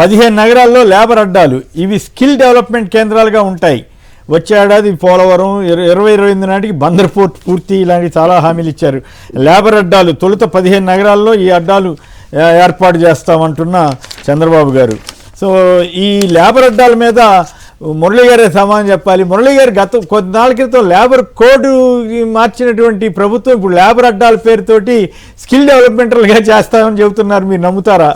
15 నగరాల్లో లేబర్ అడ్డాలు, ఇవి skill development కేంద్రాలుగా ఉంటాయి. వచ్చే ఏడాది పోలవరం, 2028 నాటికి బందర్ పోర్ట్ పూర్తి, ఇలాంటి చాలా హామీలు ఇచ్చారు. లేబర్ అడ్డాలు తొలుత 15 నగరాల్లో ఈ అడ్డాలు ఏర్పాటు చేస్తామంటున్న చంద్రబాబు గారు. సో ఈ లేబర్ అడ్డాల మీద మురళీ గారే సమాధానం చెప్పాలి. మురళీ గారు గత కొద్దినాళ్ళ క్రితం లేబర్ కోడ్ మార్చినటువంటి ప్రభుత్వం ఇప్పుడు లేబర్ అడ్డాల పేరుతోటి స్కిల్ డెవలప్మెంటల్గా చేస్తామని చెబుతున్నారు. మీరు నమ్ముతారా?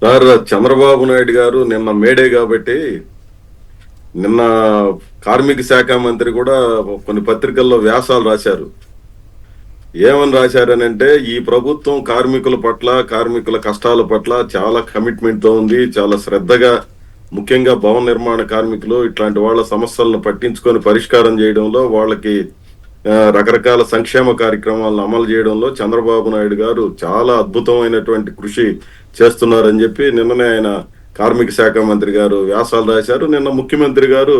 సార్, చంద్రబాబు నాయుడు గారు నిన్న మేడే కాబట్టి నిన్న కార్మిక శాఖ మంత్రి కూడా కొన్ని పత్రికల్లో వ్యాసాలు రాశారు. ఏమని రాశారనంటే, ఈ ప్రభుత్వం కార్మికుల పట్ల, కార్మికుల కష్టాల పట్ల చాలా కమిట్మెంట్ తో ఉంది, చాలా శ్రద్ధగా, ముఖ్యంగా భవన నిర్మాణ కార్మికులు ఇట్లాంటి వాళ్ళ సమస్యలను పట్టించుకొని పరిష్కారం చేయడంలో, వాళ్ళకి రకరకాల సంక్షేమ కార్యక్రమాలను అమలు చేయడంలో చంద్రబాబు నాయుడు గారు చాలా అద్భుతమైనటువంటి కృషి చేస్తున్నారని చెప్పి నిన్ననే ఆయన కార్మిక శాఖ మంత్రి గారు వ్యాసాలు రాశారు. నిన్న ముఖ్యమంత్రి గారు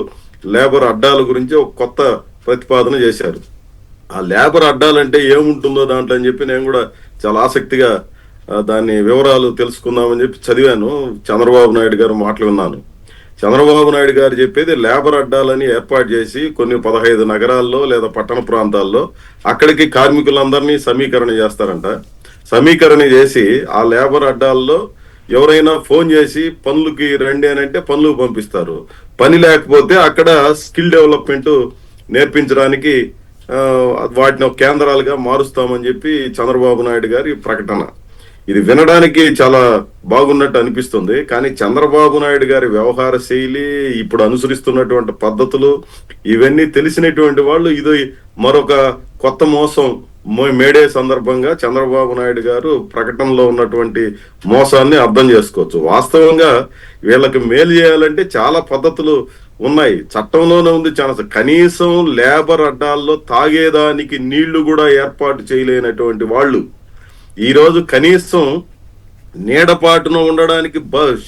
లేబర్ అడ్డాల గురించి ఒక కొత్త ప్రతిపాదన చేశారు. ఆ లేబర్ అడ్డాలంటే ఏముంటుందో దాంట్లో అని చెప్పి నేను కూడా చాలా ఆసక్తిగా దాన్ని వివరాలు తెలుసుకుందామని చెప్పి చదివాను. చంద్రబాబు నాయుడు గారు మాటలు విన్నాను. చంద్రబాబు నాయుడు గారు చెప్పేది లేబర్ అడ్డాలని ఏర్పాటు చేసి కొన్ని 15 నగరాల్లో లేదా పట్టణ ప్రాంతాల్లో అక్కడికి కార్మికులందరినీ సమీకరణ చేస్తారంట. సమీకరణ చేసి ఆ లేబర్ అడ్డాల్లో ఎవరైనా ఫోన్ చేసి పనులకి రండి అని అంటే పనులకు పంపిస్తారు. పని లేకపోతే అక్కడ స్కిల్ డెవలప్మెంట్ నేర్పించడానికి వాటిని కేంద్రాలుగా మారుస్తామని చెప్పి చంద్రబాబు నాయుడు గారి ప్రకటన. ఇది వినడానికి చాలా బాగున్నట్టు అనిపిస్తుంది. కానీ చంద్రబాబు నాయుడు గారి వ్యవహార శైలి, ఇప్పుడు అనుసరిస్తున్నటువంటి పద్ధతులు, ఇవన్నీ తెలిసినటువంటి వాళ్ళు ఇది మరొక కొత్త మోసం మేడే సందర్భంగా చంద్రబాబు నాయుడు గారు ప్రకటనలో ఉన్నటువంటి మోసాన్ని అర్థం చేసుకోవచ్చు. వాస్తవంగా వీళ్ళకి మేలు చేయాలంటే చాలా పద్ధతులు ఉన్నాయి, చట్టంలోనే ఉంది. చాలా కనీసం లేబర్ అడ్డాల్లో తాగేదానికి నీళ్లు కూడా ఏర్పాటు చేయలేనటువంటి వాళ్ళు ఈరోజు కనీసం నీడపాటున ఉండడానికి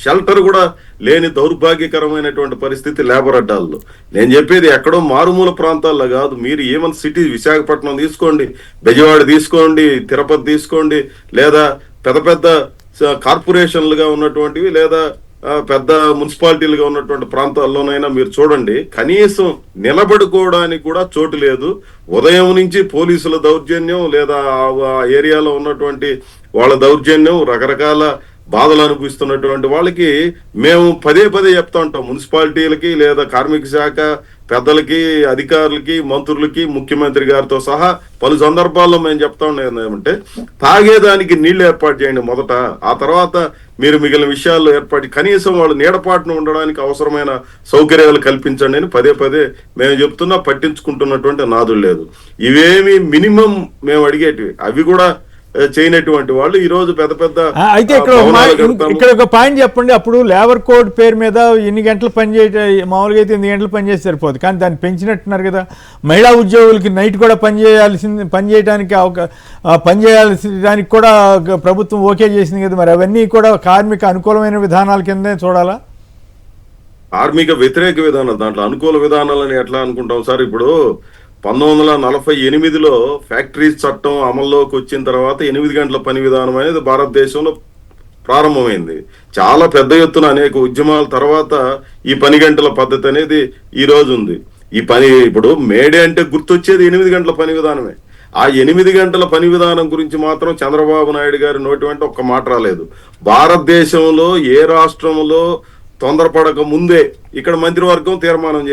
షెల్టర్ కూడా లేని దౌర్భాగ్యకరమైనటువంటి పరిస్థితి లేబర్ అడ్డాల్లో. నేను చెప్పేది ఎక్కడో మారుమూల ప్రాంతాల్లో కాదు. మీరు ఏమన్నా సిటీ, విశాఖపట్నం తీసుకోండి, బెజవాడ తీసుకోండి, తిరుపతి తీసుకోండి, లేదా పెద్ద పెద్ద కార్పొరేషన్లుగా ఉన్నటువంటివి లేదా పెద్ద మున్సిపాలిటీలుగా ఉన్నటువంటి ప్రాంతాల్లోనైనా మీరు చూడండి, కనీసం నిలబడుకోవడానికి కూడా చోటు లేదు. ఉదయం నుంచి పోలీసుల దౌర్జన్యం లేదా ఆ ఏరియాలో ఉన్నటువంటి వాళ్ళ దౌర్జన్యం, రకరకాల బాధలు అనుభవిస్తున్నటువంటి వాళ్ళకి మేము పదే చెప్తా ఉంటాం. మున్సిపాలిటీలకి లేదా కార్మిక శాఖ పెద్దలకి, అధికారులకి, మంత్రులకి, ముఖ్యమంత్రి గారితో సహా పలు సందర్భాల్లో మేము చెప్తా ఉండేది ఏమంటే, తాగేదానికి నీళ్లు ఏర్పాటు చేయండి మొదట, ఆ తర్వాత మీరు మిగిలిన విషయాల్లో ఏర్పాటు, కనీసం వాళ్ళు నీడపాటును ఉండడానికి అవసరమైన సౌకర్యాలు కల్పించండి అని పదే మేము చెప్తున్నా, పట్టించుకుంటున్నటువంటి నాదులు లేదు. ఇవేమి మినిమం మేము అడిగేటివి, అవి కూడా చేయనటువంటి వాళ్ళు ఈ రోజు పెద్ద అయితే ఇక్కడ ఒక పాయింట్ చెప్పండి. అప్పుడు లేబర్ కోడ్ పేరు మీద ఎన్ని గంటలు పనిచేయ, మామూలుగా అయితే 8 గంటలు పనిచేసి సరిపోదు, కానీ దాన్ని పెంచినట్టున్నారు కదా. మహిళా ఉద్యోగులకి నైట్ కూడా పనిచేయడానికి కూడా ప్రభుత్వం ఓకే చేసింది కదా. మరి అవన్నీ కూడా కార్మిక అనుకూలమైన విధానాల కిందే చూడాలా? కార్మిక వ్యతిరేక విధానాలు, దాంట్లో అనుకూల విధానాలని ఎట్లా అనుకుంటాం సార్? ఇప్పుడు 1948లో ఫ్యాక్టరీస్ చట్టం అమల్లోకి వచ్చిన తర్వాత 8 గంటల పని విధానం అనేది భారతదేశంలో ప్రారంభమైంది. చాలా పెద్ద ఎత్తున అనేక ఉద్యమాల తర్వాత ఈ 10 గంటల పద్ధతి అనేది ఈ రోజు ఉంది. ఈ పని ఇప్పుడు మేడే అంటే గుర్తొచ్చేది 8 గంటల పని విధానమే. ఆ 8 గంటల పని విధానం గురించి మాత్రం చంద్రబాబు నాయుడు గారి నోటి వెంట ఒక్క మాట రాలేదు. భారతదేశంలో ఏ రాష్ట్రంలో తొందరపడక ముందే ఇక్కడ మంత్రివర్గం తీర్మానం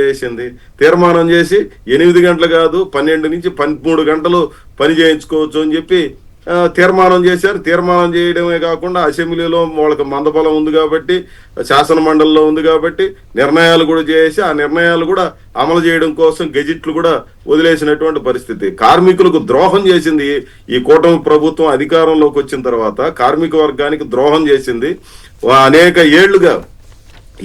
చేసి 8 గంటలు కాదు 12 నుంచి 13 గంటలు పని చేయించుకోవచ్చు అని చెప్పి తీర్మానం చేశారు. తీర్మానం చేయడమే కాకుండా అసెంబ్లీలో వాళ్ళకి మందబలం ఉంది కాబట్టి, శాసన మండలిలో ఉంది కాబట్టి నిర్ణయాలు కూడా చేసి ఆ నిర్ణయాలు కూడా అమలు చేయడం కోసం గెజిట్లు కూడా వదిలేసినటువంటి పరిస్థితి. కార్మికులకు ద్రోహం చేసింది ఈ కూటమి ప్రభుత్వం అధికారంలోకి వచ్చిన తర్వాత. కార్మిక వర్గానికి ద్రోహం చేసింది. అనేక ఏళ్లుగా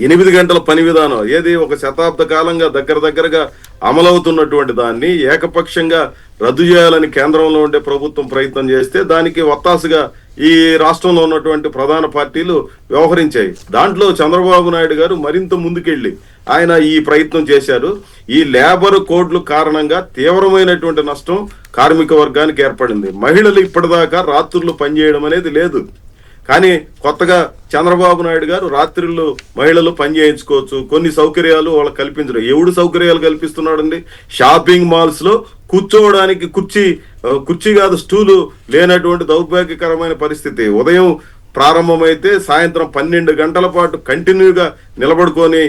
8 గంటల పని విధానం ఏది ఒక శతాబ్ద కాలంగా దగ్గరగా అమలవుతున్నటువంటి దాన్ని ఏకపక్షంగా రద్దు చేయాలని కేంద్రంలో ఉండే ప్రభుత్వం ప్రయత్నం చేస్తే దానికి ఒత్తాసుగా ఈ రాష్ట్రంలో ఉన్నటువంటి ప్రధాన పార్టీలు వ్యవహరించాయి. దాంట్లో చంద్రబాబు నాయుడు గారు మరింత ముందుకెళ్లి ఆయన ఈ ప్రయత్నం చేశారు. ఈ లేబర్ కోడ్లు కారణంగా తీవ్రమైనటువంటి నష్టం కార్మిక వర్గానికి ఏర్పడింది. మహిళలు ఇప్పటిదాకా రాత్రులు పనిచేయడం అనేది లేదు, కానీ కొత్తగా చంద్రబాబు నాయుడు గారు రాత్రిళ్ళు మహిళలు పని చేయించుకోవచ్చు, కొన్ని సౌకర్యాలు వాళ్ళకి కల్పించడం. ఎవడు సౌకర్యాలు కల్పిస్తున్నాడండి? షాపింగ్ మాల్స్ లో కూర్చోవడానికి కుర్చీ కాదు స్టూలు లేనటువంటి దౌర్భాగ్యకరమైన పరిస్థితి. ఉదయం ప్రారంభమైతే సాయంత్రం 12 గంటల పాటు కంటిన్యూగా నిలబడుకొని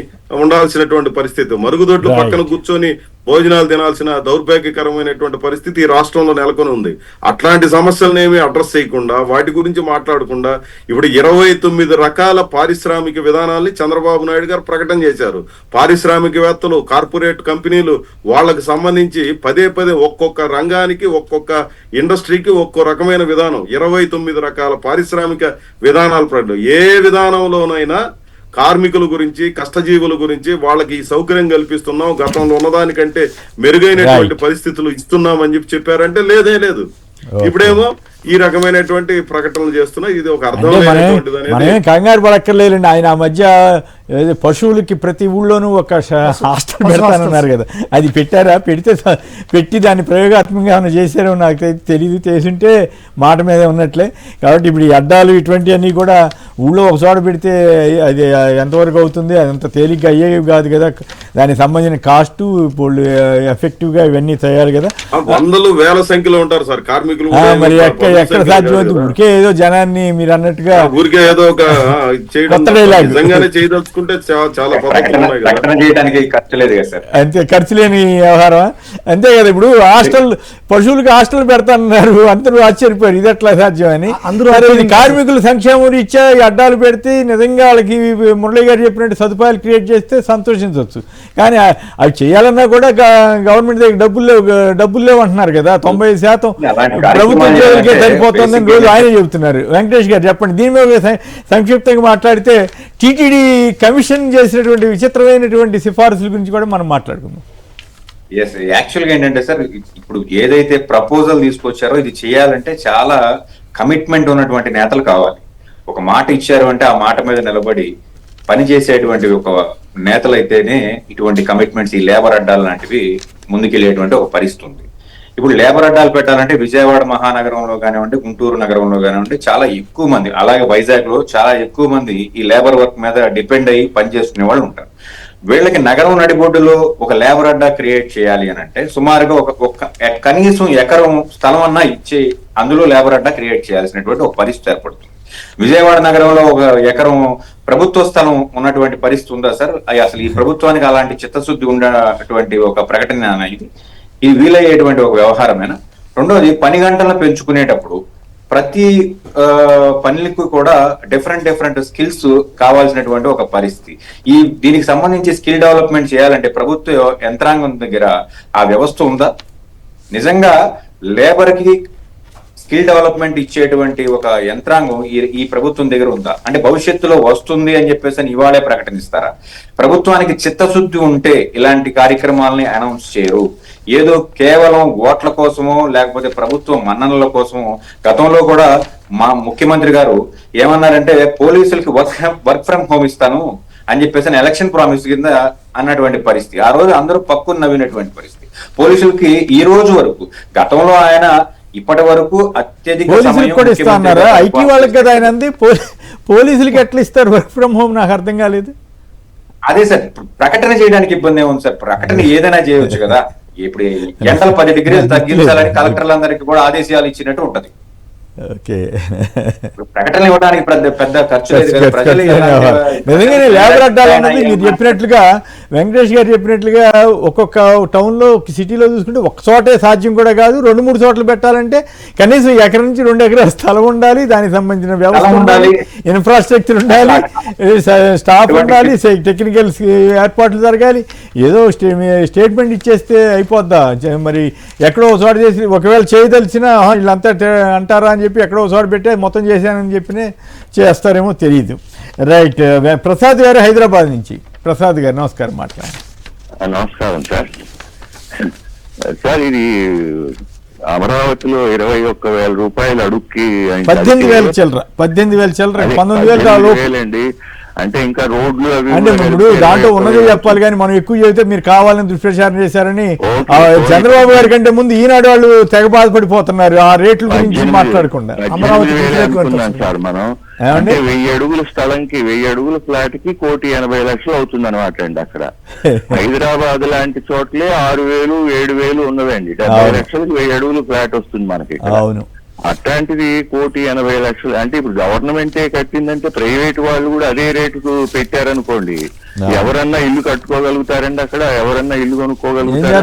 ఉండాల్సినటువంటి పరిస్థితి, మరుగుదొడ్లు పక్కన కూర్చొని భోజనాలు తినాల్సిన దౌర్భాగ్యకరమైనటువంటి పరిస్థితి ఈ రాష్ట్రంలో నెలకొని ఉంది. అట్లాంటి సమస్యలను ఏమీ అడ్రస్ చేయకుండా, వాటి గురించి మాట్లాడకుండా ఇప్పుడు 29 రకాల పారిశ్రామిక విధానాల్ని చంద్రబాబు నాయుడు గారు ప్రకటన చేశారు. పారిశ్రామికవేత్తలు, కార్పొరేట్ కంపెనీలు వాళ్ళకి సంబంధించి పదే ఒక్కొక్క రంగానికి, ఒక్కొక్క ఇండస్ట్రీకి ఒక్కో రకమైన విధానం, 29 రకాల పారిశ్రామిక విధానాలు ప్రకటన. ఏ విధానంలోనైనా కార్మికుల గురించి, కష్టజీవుల గురించి వాళ్ళకి ఈ సౌకర్యం కల్పిస్తున్నాం, గతంలో ఉన్నదానికంటే మెరుగైనటువంటి పరిస్థితులు ఇస్తున్నాం అని చెప్పారంటే లేదే లేదు. ఇప్పుడేమో ఈ రకమైనటువంటి ప్రకటనలు చేస్తున్నా. ఇది ఒక అర్థం కంగారు పడక్కర్లేదండి. ఆయన ఆ మధ్య పశువులకి ప్రతి ఊళ్ళోనూ ఒక హాస్టల్ పెడతానన్నారు కదా, అది పెట్టారా? పెట్టి దాన్ని ప్రయోగాత్మకంగా ఏమైనా చేశారో నాకు తెలియదు. చేసింటే మాట మీద ఉన్నట్లే. కాబట్టి ఇప్పుడు ఈ అడ్డాలు ఇటువంటివన్నీ కూడా ఊళ్ళో ఒక చోట పెడితే అది ఎంతవరకు అవుతుంది? అదంత తేలిగ్గా అయ్యేవి కాదు కదా. దానికి సంబంధించిన కాస్టు ఇప్పుడు ఎఫెక్టివ్గా ఇవన్నీ చేయాలి కదా. వందలు వేల సంఖ్యలో ఉంటారు సార్ కార్మికులు. మరి ఎక్కడ సాధ్యమవుతుంది? ఊరికే ఏదో జనాన్ని మీరు అన్నట్టుగా ఊరికే ఏదో ఒక చేయదలుచుకుంటే చాలా అంతే, ఖర్చు లేని వ్యవహారం. అంతే కదా. ఇప్పుడు పశువులకు హాస్టల్ పెడతానన్నారు, అందరూ ఆశ్చర్యపోయారు ఇది ఎట్లా సాధ్యమని. అందరూ కార్మికుల సంక్షేమం రీత్యా అడ్డాలు పెడితే నిజంగా వాళ్ళకి మురళి గారు చెప్పినట్టు సదుపాయాలు క్రియేట్ చేస్తే సంతోషించవచ్చు. కానీ అవి చేయాలన్నా కూడా గవర్నమెంట్ దగ్గర డబ్బులు లేవు అంటున్నారు కదా. 90% ప్రభుత్వం ఉద్యోగులకే సరిపోతుందని రోజు ఆయనే చెబుతున్నారు. వెంకటేష్ గారు చెప్పండి దీని మీద సంక్షిప్తంగా మాట్లాడితే. టీటీడీ కమిషన్ చేసినటువంటి విచిత్రమైనటువంటి సిఫారసుల గురించి కూడా మనం మాట్లాడుకుందాం. ఎస్, యాక్చువల్గా ఏంటంటే సార్, ఇప్పుడు ఏదైతే ప్రపోజల్ తీసుకొచ్చారో ఇది చేయాలంటే చాలా కమిట్మెంట్ ఉన్నటువంటి నేతలు కావాలి. ఒక మాట ఇచ్చారు అంటే ఆ మాట మీద నిలబడి పనిచేసేటువంటి ఒక నేతలైతేనే ఇటువంటి కమిట్మెంట్స్, ఈ లేబర్ అడ్డాలు లాంటివి ముందుకెళ్లేటువంటి ఒక పరిస్థితి ఉంది. ఇప్పుడు లేబర్ అడ్డాలు పెట్టాలంటే విజయవాడ మహానగరంలో కానివ్వండి, గుంటూరు నగరంలో కానివ్వండి చాలా ఎక్కువ మంది, అలాగే వైజాగ్ లో చాలా ఎక్కువ మంది ఈ లేబర్ వర్క్ మీద డిపెండ్ అయ్యి పనిచేసుకునే వాళ్ళు ఉంటారు. వీళ్ళకి నగరం నడిబొడ్డులో ఒక లేబర్ అడ్డా క్రియేట్ చేయాలి అని అంటే సుమారుగా ఒక కనీసం ఎకరం స్థలం అన్నా ఇచ్చి అందులో లేబర్ అడ్డా క్రియేట్ చేయాల్సినటువంటి ఒక పరిస్థితి ఏర్పడుతుంది. విజయవాడ నగరంలో ఒక ఎకరం ప్రభుత్వ స్థలం ఉన్నటువంటి పరిస్థితి ఉందా సార్? అసలు ఈ ప్రభుత్వానికి అలాంటి చిత్తశుద్ధి ఉన్నటువంటి ఒక ప్రకటన ఇది వీలయ్యేటువంటి ఒక వ్యవహారమేనా? రెండోది, పని గంటలను పెంచుకునేటప్పుడు ప్రతి పనులకు కూడా డిఫరెంట్ స్కిల్స్ కావాల్సినటువంటి ఒక పరిస్థితి. దీనికి సంబంధించి స్కిల్ డెవలప్మెంట్ చేయాలంటే ప్రభుత్వ యంత్రాంగం దగ్గర ఆ వ్యవస్థ ఉందా? నిజంగా లేబర్ కి స్కిల్ డెవలప్మెంట్ ఇచ్చేటువంటి ఒక యంత్రాంగం ఈ ప్రభుత్వం దగ్గర ఉందా? అంటే భవిష్యత్తులో వస్తుంది అని చెప్పేసి ఇవాళే ప్రకటనిస్తారా? ప్రభుత్వానికి చిత్తశుద్ధి ఉంటే ఇలాంటి కార్యక్రమాలని అనౌన్స్ చేయరు. ఏదో కేవలం ఓట్ల కోసమో లేకపోతే ప్రభుత్వ మన్ననల కోసమో. గతంలో కూడా మా ముఖ్యమంత్రి గారు ఏమన్నారంటే పోలీసులకి వర్క్ ఫ్రమ్ హోమ్ ఇస్తాను అని చెప్పేసి ఎలక్షన్ ప్రామిస్ కింద అన్నటువంటి పరిస్థితి. ఆ రోజు అందరూ పక్కున నవ్వినటువంటి పరిస్థితి. పోలీసులకి ఈ రోజు వరకు, గతంలో ఆయన ఇప్పటి వరకు అత్యధిక ఐటీ వాళ్ళకి కదా ఆయన అంది, పోలీసులకి ఎట్లా ఇస్తారు వర్క్ ఫ్రమ్ హోమ్? నాకు అర్థం కాలేదు. అదే సార్, ప్రకటన చేయడానికి ఇబ్బంది ఏముంది సార్? ప్రకటన ఏదైనా చేయవచ్చు కదా. ఇప్పుడు ఎండలు 10 డిగ్రీలు తగ్గించాలని కలెక్టర్లందరికీ కూడా ఆదేశాలు ఇచ్చినట్టు ఉంటది. ప్రకటన ఇవ్వడానికి పెద్ద ఖర్చు లేదు కదా. ప్రజలు నిజంగానే లేబర్ అడ్డాలు అన్నది మీరు చెప్పినట్లుగా, వెంకటేష్ గారు చెప్పినట్లుగా ఒక్కొక్క టౌన్ లో, సిటీలో చూసుకుంటే ఒక చోటే సాధ్యం కూడా కాదు. 2-3 చోట్ల పెట్టాలంటే కనీసం ఎకరం నుంచి 2 ఎకరాల స్థలం ఉండాలి, దానికి సంబంధించిన వ్యవస్థ ఉండాలి, ఇన్ఫ్రాస్ట్రక్చర్ ఉండాలి, స్టాఫ్ ఉండాలి, టెక్నికల్ ఏర్పాట్లు జరగాలి. ఏదో స్టేట్మెంట్ ఇచ్చేస్తే అయిపోద్దా? మరి ఎక్కడో చోట చేసి ఒకవేళ చేయదలిచినా వీళ్ళంతా అంటారా అని చెప్పి ఎక్కడో చోట పెట్టే మొత్తం చేశానని చెప్పినే చేస్తారేమో తెలియదు. రైట్, ప్రసాద్ గారు హైదరాబాద్ నుంచి. ప్రసాద్ గారు నమస్కారం, మాట్లాడండి. నమస్కారం సార్. సార్, ఇది అమరావతిలో 21,000 రూపాయలు అడుక్కి 18,000 చిల్లర 19,000 అండి. అంటే ఇంకా రోడ్లు అవి అంటే ఇప్పుడు దాంట్లో ఉన్నదే చెప్పాలి, కానీ మనం ఎక్కువ చెబితే మీరు కావాలని దుష్ప్రచారం చేశారని చంద్రబాబు గారి కంటే ముందు ఈనాడు వాళ్ళు తెగ బాధపడిపోతున్నారు ఆ రేట్ల గురించి మాట్లాడకుండా. అమరావతి సార్ మనం ఏమండి? అంటే 1000 అడుగుల స్థలంకి 1000 అడుగుల ఫ్లాట్ కి 1,80,00,000 అవుతుంది అనమాట అండి అక్కడ. హైదరాబాద్ లాంటి చోట్లే 6,000 7,000 ఉన్నదండి. 70 లక్షలకు 1000 అడుగుల ఫ్లాట్ వస్తుంది మనకి ఇక్కడ. అవును. అట్లాంటిది 1,80,00,000 అంటే ఇప్పుడు గవర్నమెంటే కట్టిందంటే ప్రైవేట్ వాళ్ళు కూడా అదే రేటుకు పెట్టారనుకోండి, ఎవరన్నా ఇల్లు కట్టుకోగలుగుతారండి అక్కడ? ఎవరన్నా ఇల్లు కొనుక్కోగలుగుతారా?